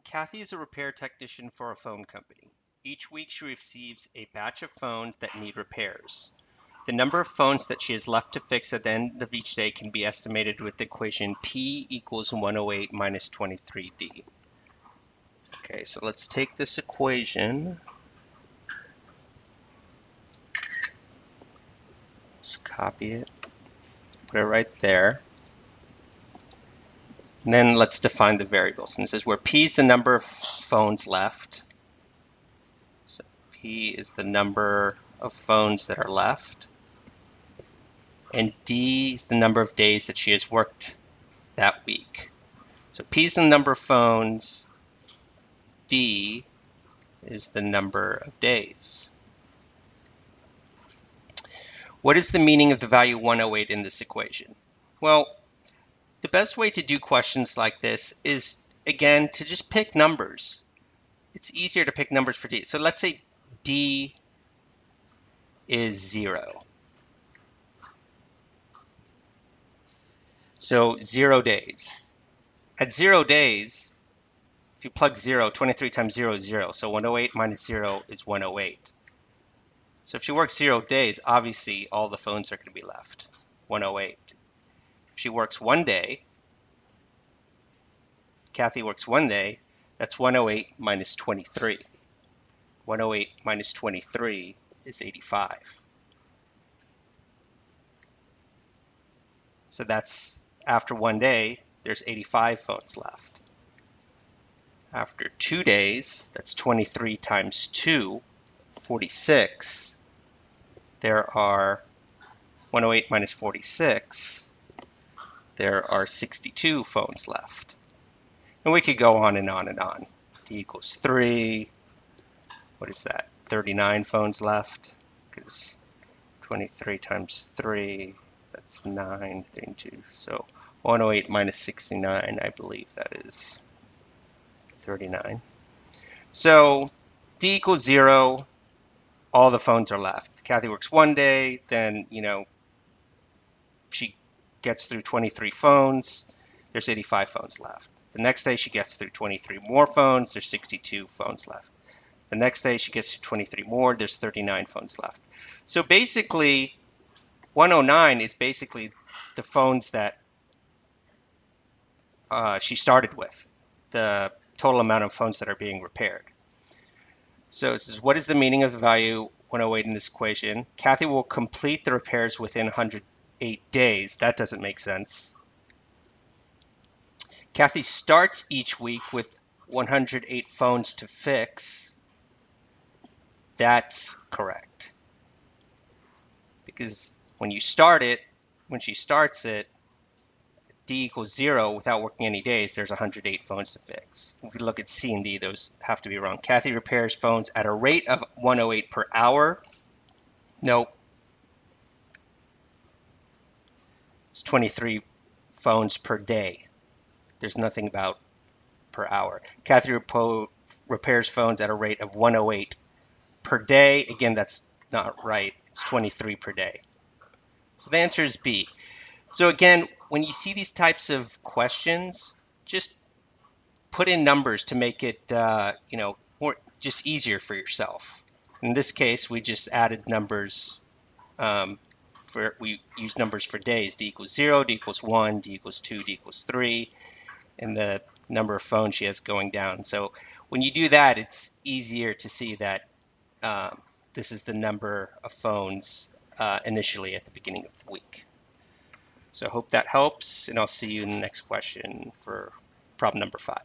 Kathy is a repair technician for a phone company. Each week she receives a batch of phones that need repairs. The number of phones that she has left to fix at the end of each day can be estimated with the equation P equals 108 minus 23D. Okay, so let's take this equation. Just copy it, put it right there. And then let's define the variables. And it says where P is the number of phones left. So P is the number of phones that are left. And D is the number of days that she has worked that week. So P is the number of phones. D is the number of days. What is the meaning of the value 108 in this equation? Well, the best way to do questions like this is, again, to just pick numbers. It's easier to pick numbers for D. So let's say D is 0. So 0 days. At 0 days, if you plug 0, 23 times 0 is 0. So 108 minus 0 is 108. So if she works 0 days, obviously all the phones are going to be left, 108. If she works 1 day, Kathy works 1 day, that's 108 minus 23. 108 minus 23 is 85. So that's after 1 day, there's 85 phones left. After 2 days, that's 23 times 2, 46. There are 108 minus 46. There are 62 phones left. And we could go on and on and on. D equals 3. What is that? 39 phones left. Because 23 times 3, that's 9, 3 and 2. So 108 minus 69, I believe that is 39. So D equals 0. All the phones are left. Kathy works 1 day, then, she gets through 23 phones. There's 85 phones left. The next day she gets through 23 more phones. There's 62 phones left. The next day she gets to 23 more. There's 39 phones left. So basically, 109 is basically the phones that she started with, the total amount of phones that are being repaired. So it says, what is the meaning of the value 108 in this equation? Kathy will complete the repairs within 108 days. That doesn't make sense. Kathy starts each week with 108 phones to fix. That's correct. Because when she starts it, D equals 0 without working any days, there's 108 phones to fix. If we look at C and D, those have to be wrong. Kathy repairs phones at a rate of 108 per hour. Nope. It's 23 phones per day. There's nothing about per hour. Kathy repairs phones at a rate of 108 per day. Again, that's not right. It's 23 per day. So the answer is B. So again, when you see these types of questions, just put in numbers to make it, more just easier for yourself. In this case, we just added numbers. We use numbers for days. D equals 0, D equals 1, D equals 2, D equals 3, and the number of phones she has going down. So when you do that, it's easier to see that this is the number of phones initially at the beginning of the week. So I hope that helps, and I'll see you in the next question for problem number 5.